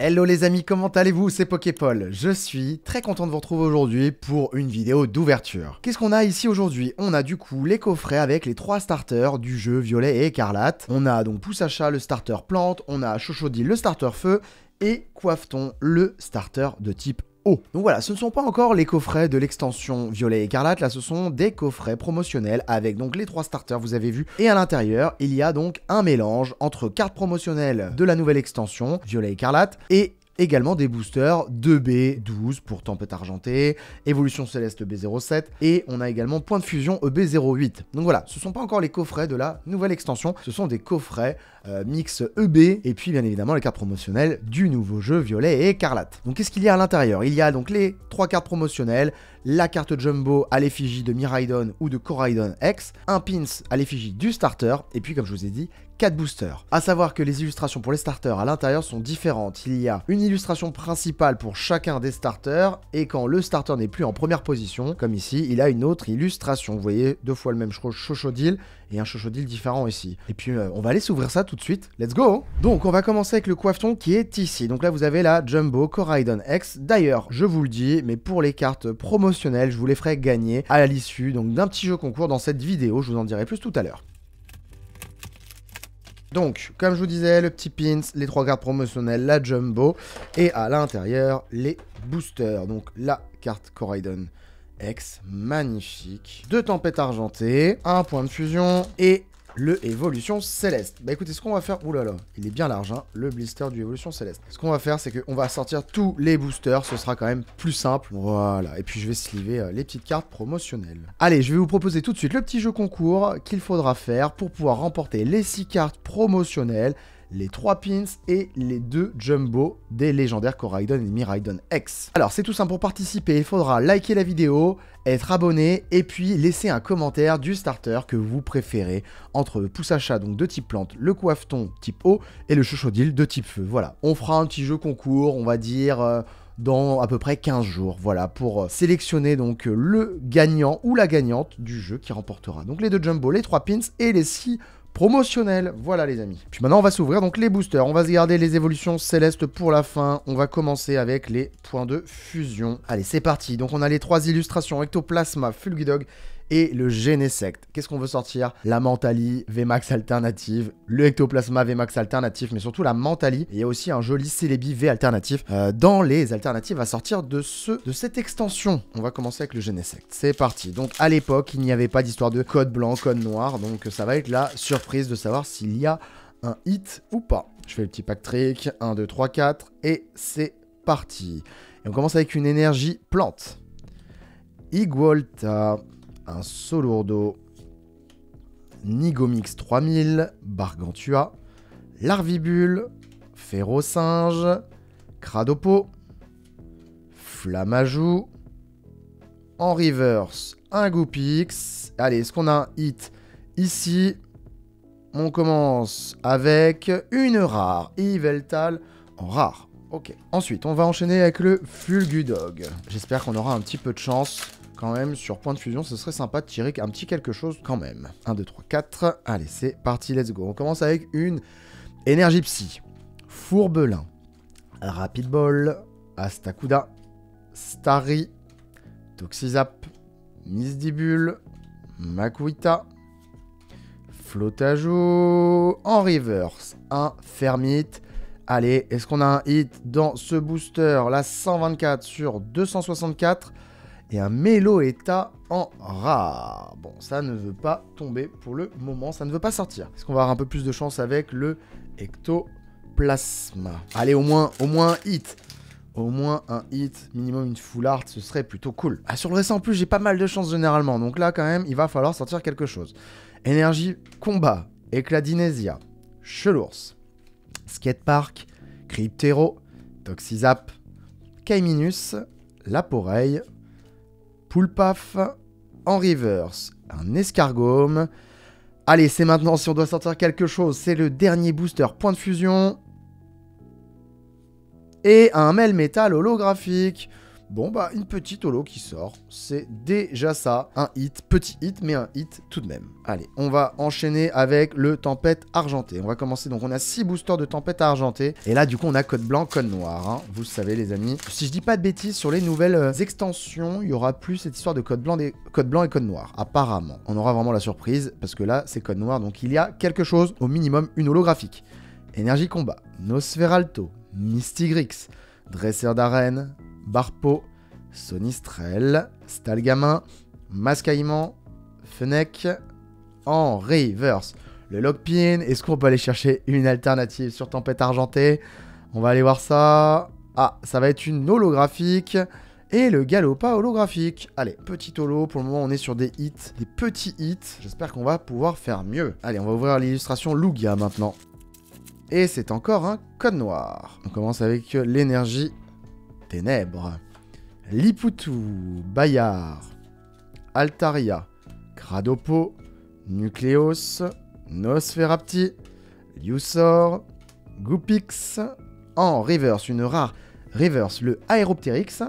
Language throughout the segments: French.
Hello les amis, comment allez-vous? C'est Poképol. Je suis très content de vous retrouver aujourd'hui pour une vidéo d'ouverture. Qu'est-ce qu'on a ici aujourd'hui? On a du coup les coffrets avec les 3 starters du jeu Violet et Écarlate. On a donc Poussacha le starter plante, on a Chochodil le starter feu et Coiffeton le starter de type eau. Donc voilà, ce ne sont pas encore les coffrets de l'extension Violet et Écarlate, là ce sont des coffrets promotionnels avec donc les 3 starters, vous avez vu. Et à l'intérieur, il y a donc un mélange entre cartes promotionnelles de la nouvelle extension Violet et Écarlate et également des boosters 2B12 pour Tempête Argentée, Évolution Céleste B07 et on a également Point de Fusion EB08. Donc voilà, ce ne sont pas encore les coffrets de la nouvelle extension, ce sont des coffrets mix EB et puis bien évidemment les cartes promotionnelles du nouveau jeu Violet et Écarlate. Donc qu'est-ce qu'il y a à l'intérieur? Il y a donc les 3 cartes promotionnelles, la carte Jumbo à l'effigie de Miraidon ou de Coraidon X, un pins à l'effigie du starter et puis comme je vous ai dit, 4 boosters. A savoir que les illustrations pour les starters à l'intérieur sont différentes. Il y a une illustration principale pour chacun des starters et quand le starter n'est plus en première position, comme ici, il a une autre illustration. Vous voyez, 2 fois le même Chochodil et un Chochodil différent ici. Et puis on va aller s'ouvrir ça tout de suite. Let's go! Donc on va commencer avec le Coiffeton qui est ici. Donc là vous avez la Jumbo Coraidon X. D'ailleurs, je vous le dis, mais pour les cartes promotionnelles, je vous les ferai gagner à l'issue d'un petit jeu concours dans cette vidéo. Je vous en dirai plus tout à l'heure. Donc, comme je vous disais, le petit pins, les 3 cartes promotionnelles, la Jumbo, et à l'intérieur, les boosters. Donc, la carte Coraidon X, magnifique. 2 tempêtes argentées, un point de fusion, et le Évolution Céleste. Bah écoutez, ce qu'on va faire... Ouh là là, il est bien large, hein, le blister du Évolution Céleste. Ce qu'on va faire, c'est qu'on va sortir tous les boosters, ce sera quand même plus simple. Voilà, et puis je vais sliver les petites cartes promotionnelles. Allez, je vais vous proposer tout de suite le petit jeu concours qu'il faudra faire pour pouvoir remporter les 6 cartes promotionnelles, les 3 pins et les 2 Jumbo des légendaires Coraidon et Miraidon X. Alors c'est tout simple, pour participer, il faudra liker la vidéo, être abonné et puis laisser un commentaire du starter que vous préférez entre le Poussacha donc de type plante, le Coiffeton type eau et le Chochodil de type feu. Voilà, on fera un petit jeu concours, on va dire... dans à peu près 15 jours, voilà, pour sélectionner donc le gagnant ou la gagnante du jeu qui remportera donc les 2 Jumbo, les 3 pins et les 6 promotionnels. Voilà les amis. Puis maintenant on va s'ouvrir donc les boosters, on va se garder les évolutions célestes pour la fin, on va commencer avec les points de fusion. Allez c'est parti, donc on a les 3 illustrations, Ectoplasma, Fulgudog et le Genesect. Qu'est-ce qu'on veut sortir? La Mentali VMAX alternative, le Ectoplasma VMAX alternatif, mais surtout la Mentali. Et il y a aussi un joli Celebi V alternatif dans les alternatives à sortir de cette extension. On va commencer avec le Genesect. C'est parti. Donc à l'époque, il n'y avait pas d'histoire de code blanc, code noir, donc ça va être la surprise de savoir s'il y a un hit ou pas. Je fais le petit pack trick, 1, 2, 3, 4, et c'est parti. Et on commence avec une énergie plante. Igualta, un Solourdo, Nigomix 3000, Bargantua, Larvibule, Ferrosinge, Cradopo, Flamajou, en reverse, un Goopix. Allez, est-ce qu'on a un hit ici? On commence avec une rare, Yveltal en rare. Ok. Ensuite, on va enchaîner avec le Fulgudog. J'espère qu'on aura un petit peu de chance. Quand même, sur point de fusion, ce serait sympa de tirer un petit quelque chose quand même. 1, 2, 3, 4. Allez, c'est parti, let's go. On commence avec une énergie psy. Fourbelin. Rapid Ball. Astacuda. Starry. Toxizap. Misdibule. Makuita. Flottajo. En reverse, un Fermite. Allez, est-ce qu'on a un hit dans ce booster? La 124 sur 264. Et un Meloetta en rare. Bon, ça ne veut pas tomber pour le moment, ça ne veut pas sortir. Est-ce qu'on va avoir un peu plus de chance avec le Ectoplasma? Allez, au moins un hit. Au moins un hit, minimum une full art, ce serait plutôt cool. Ah, sur le récent, en plus, j'ai pas mal de chance généralement. Donc là, quand même, il va falloir sortir quelque chose. Énergie combat, Écladinesia, Chelours, Skatepark, Cryptero, Toxizap, Kaiminus, Laporeille, Poulpaf, en reverse, un Escargome. Allez, c'est maintenant, si on doit sortir quelque chose, c'est le dernier booster point de fusion. Et un Melmetal holographique. Bon, bah, une petite holo qui sort. C'est déjà ça. Un hit, petit hit, mais un hit tout de même. Allez, on va enchaîner avec le Tempête Argentée. On va commencer, donc on a 6 boosters de Tempête Argentée. Et là, du coup, on a code blanc, code noir. Hein. Vous le savez, les amis. Si je dis pas de bêtises, sur les nouvelles extensions, il y aura plus cette histoire de code blanc et code noir. Apparemment. On aura vraiment la surprise, parce que là, c'est code noir. Donc, il y a quelque chose, au minimum, une holographique. Énergie combat, Nosferalto, Mystigrix, Dresseur d'arène, Barpo, Sonistrel, Stalgamin, Mascaïman, Fennec, en reverse. Le Lockpin, est-ce qu'on peut aller chercher une alternative sur Tempête Argentée? On va aller voir ça. Ah, ça va être une holographique. Et le Galopa holographique. Allez, petit holo. Pour le moment, on est sur des hits, des petits hits. J'espère qu'on va pouvoir faire mieux. Allez, on va ouvrir l'illustration Lugia maintenant. Et c'est encore un code noir. On commence avec l'énergie ténèbres. Liputu, Bayard, Altaria, Cradopo, Nucleos, Nosferapti, Liusor, Goopix, en reverse, une rare reverse, le Aeropteryx.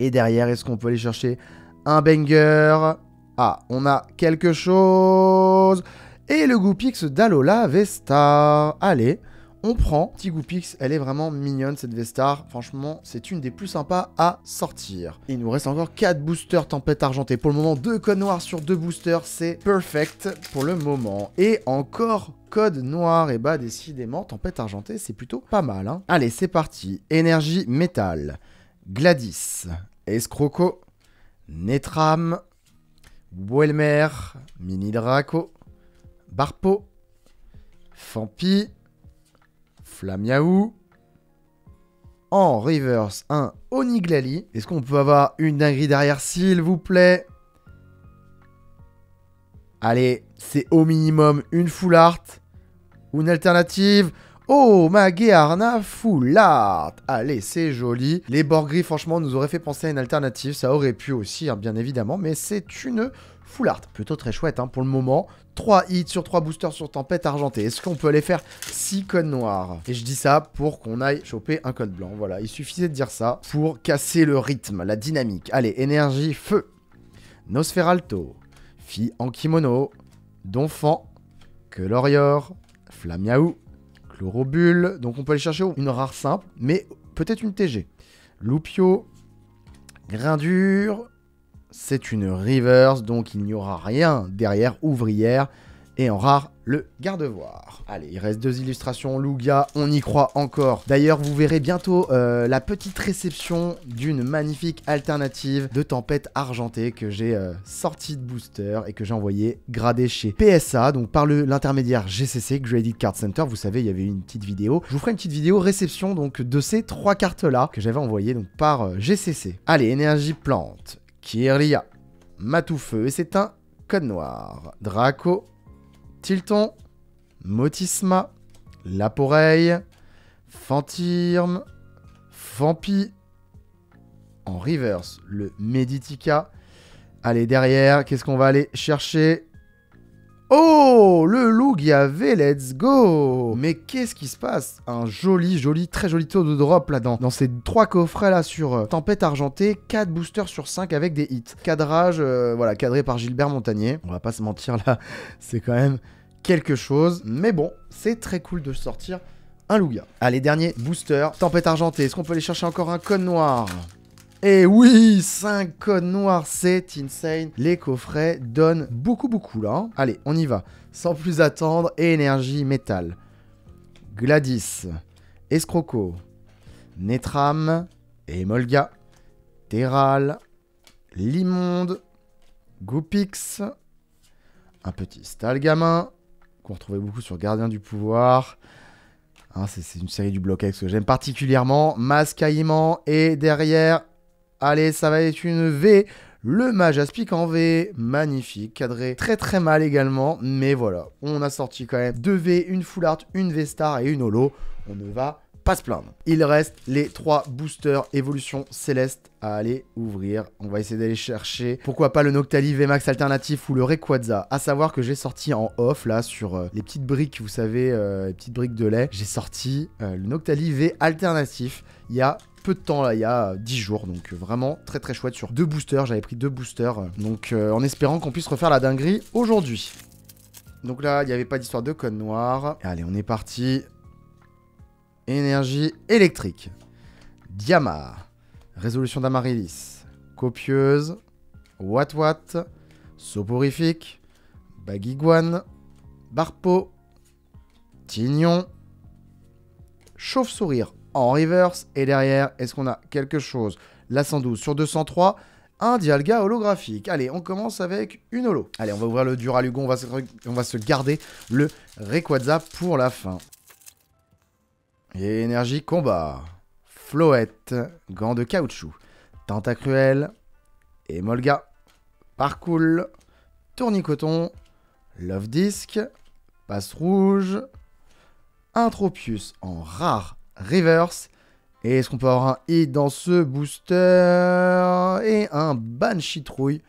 Et derrière, est-ce qu'on peut aller chercher un banger? Ah, on a quelque chose. Et le Goopix d'Alola Vestar. Allez, on prend. Petit Goopix, elle est vraiment mignonne cette Vestar. Franchement, c'est une des plus sympas à sortir. Il nous reste encore 4 boosters Tempête Argentée. Pour le moment, 2 codes noirs sur 2 boosters. C'est perfect pour le moment. Et encore code noir. Et bah, décidément, Tempête Argentée, c'est plutôt pas mal. Hein. Allez, c'est parti. Énergie métal. Gladys. Escroco. Netram. Boelmer. Mini Draco. Barpo. Fampi. Flamiaou. En reverse, un Oniglali. Est-ce qu'on peut avoir une dinguerie derrière, s'il vous plaît? Allez, c'est au minimum une full art. Ou une alternative. Oh, Magearna full art. Allez, c'est joli. Les bords gris, franchement, nous auraient fait penser à une alternative. Ça aurait pu aussi, hein, bien évidemment. Mais c'est une full art. Plutôt très chouette, hein, pour le moment. 3 hits sur 3 boosters sur Tempête Argentée. Est-ce qu'on peut aller faire 6 codes noirs? Et je dis ça pour qu'on aille choper un code blanc. Voilà, il suffisait de dire ça pour casser le rythme, la dynamique. Allez, énergie feu. Nosferalto. Fille en kimono. Donphan. Quelorior. Flamiaou. Chlorobule. Donc on peut aller chercher une rare simple, mais peut-être une TG. Loupio. Grindure. C'est une reverse, donc il n'y aura rien derrière, ouvrière. Et en rare, le garde-voir. Allez, il reste 2 illustrations Lugia, on y croit encore. D'ailleurs, vous verrez bientôt la petite réception d'une magnifique alternative de Tempête Argentée que j'ai sortie de booster et que j'ai envoyé grader chez PSA, donc par l'intermédiaire GCC, Graded Card Center. Vous savez, il y avait une petite vidéo. Je vous ferai une petite vidéo réception donc de ces 3 cartes-là que j'avais envoyées donc par GCC. Allez, énergie plante. Kirlia, Matoufeu, et c'est un code noir. Draco, Tilton, Motisma, Laporeille, Fantirme, Fampi, en reverse, le Meditica. Allez, derrière, qu'est-ce qu'on va aller chercher? Oh, le Lugia V, let's go! Mais qu'est-ce qui se passe? Un joli, très joli taux de drop là dans ces 3 coffrets là sur Tempête Argentée, 4 boosters sur 5 avec des hits. Cadrage, voilà, cadré par Gilbert Montagnier. On va pas se mentir là, c'est quand même quelque chose. Mais bon, c'est très cool de sortir un Lugia. Allez, dernier booster, Tempête Argentée. Est-ce qu'on peut aller chercher encore un code noir? Et oui, 5 codes noirs, c'est insane. Les coffrets donnent beaucoup là. Hein. Allez, on y va. Sans plus attendre, énergie métal. Gladys, Escroco, Netram, Emolga, Terral, Limonde, Goopix, un petit Stalgamin, qu'on retrouvait beaucoup sur Gardien du Pouvoir. Hein, c'est une série du Block X que j'aime particulièrement. Mascaïman, et derrière... Allez, ça va être une V. Le Majaspic en V. Magnifique. Cadré très mal également. Mais voilà, on a sorti quand même 2 V, une Full Art, une V-Star et une Holo. On ne va pas se plaindre. Il reste les 3 boosters Évolution Céleste à aller ouvrir. On va essayer d'aller chercher, pourquoi pas le Noctali VMAX alternatif ou le Rayquaza. À savoir que j'ai sorti en off, là, sur les petites briques, vous savez, les petites briques de lait. J'ai sorti le Noctali V alternatif. Il y a peu de temps là, il y a 10 jours, donc vraiment très très chouette sur 2 boosters, j'avais pris 2 boosters, donc en espérant qu'on puisse refaire la dinguerie aujourd'hui. Donc là, il n'y avait pas d'histoire de code noir. Allez, on est parti. Énergie électrique. Diama. Résolution d'Amaryllis. Copieuse. Watt. Soporifique. Baguiguane. Barpo. Tignon. Chauve-sourire en reverse. Et derrière, est-ce qu'on a quelque chose? La 112 sur 203. Un Dialga holographique. Allez, on commence avec une holo. Allez, on va ouvrir le Duralugon. On va se garder le Rayquaza pour la fin. Et énergie combat. Floette. Gant de caoutchouc. Tentacruel. Emolga. Parcours. Tournicoton. Love Disc. Passe rouge. Un Tropius en rare reverse. Et est-ce qu'on peut avoir un hit dans ce booster? Et un Banshee-Trouille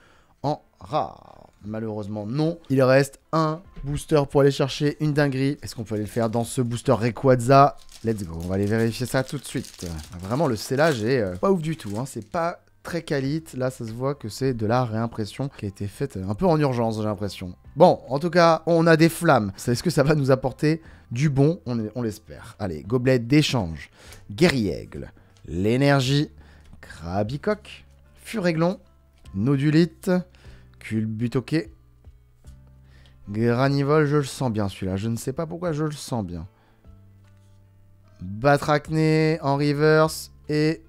en rare. Malheureusement, non. Il reste un booster pour aller chercher une dinguerie. Est-ce qu'on peut aller le faire dans ce booster Rayquaza? Let's go. On va aller vérifier ça tout de suite. Vraiment, le scellage est pas ouf du tout. Hein. C'est pas très qualite. Là, ça se voit que c'est de la réimpression qui a été faite un peu en urgence, j'ai l'impression. Bon, en tout cas, on a des flammes. Est-ce que ça va nous apporter du bon? On l'espère. Allez, gobelet d'échange. Guerriègle. L'énergie. Krabicoque. Furéglon. Nodulite. Culbutoquet. Granivol, je le sens bien celui-là. Je ne sais pas pourquoi je le sens bien. Batracné en reverse. Et...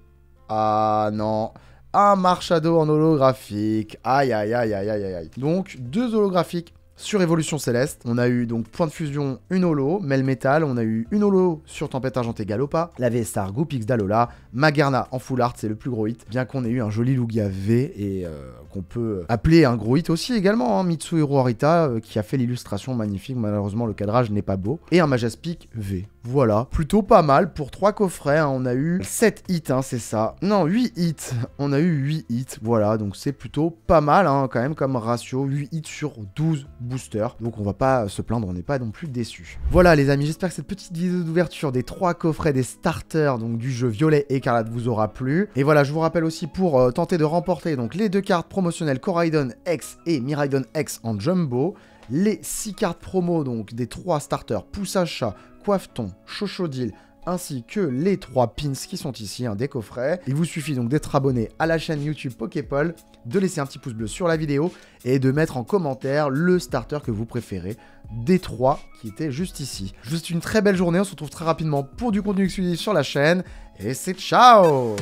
ah non. Un Marchado en holographique. Aïe, aïe, aïe, aïe, aïe, aïe. Donc, 2 holographiques sur Évolution Céleste. On a eu donc Point de Fusion, une holo, Melmetal. On a eu une holo sur Tempête Argentée Galopa. La V-Star Goopix d'Alola. Magarna en full art, c'est le plus gros hit. Bien qu'on ait eu un joli Lugia V et qu'on peut appeler un gros hit aussi également. Hein, Mitsuhiro Arita qui a fait l'illustration magnifique. Malheureusement, le cadrage n'est pas beau. Et un Majaspic V. Voilà, plutôt pas mal pour 3 coffrets. Hein. On a eu 7 hits, hein, c'est ça. Non, 8 hits. On a eu 8 hits. Voilà, donc c'est plutôt pas mal hein, quand même comme ratio. 8 hits sur 12 boosters. Donc on va pas se plaindre, on n'est pas non plus déçus. Voilà les amis, j'espère que cette petite vidéo d'ouverture des 3 coffrets des starters donc du jeu Violet Écarlate vous aura plu. Et voilà, je vous rappelle aussi pour tenter de remporter donc les 2 cartes promotionnelles Coraidon X et Miraidon X en jumbo. Les 6 cartes promo donc des 3 starters Poussacha, Coiffeton, Chochodile, ainsi que les 3 pins qui sont ici, hein, des coffrets. Il vous suffit donc d'être abonné à la chaîne YouTube Poképole, de laisser un petit pouce bleu sur la vidéo et de mettre en commentaire le starter que vous préférez des 3 qui étaient juste ici. Je vous souhaite une très belle journée, on se retrouve très rapidement pour du contenu exclusif sur la chaîne et c'est ciao!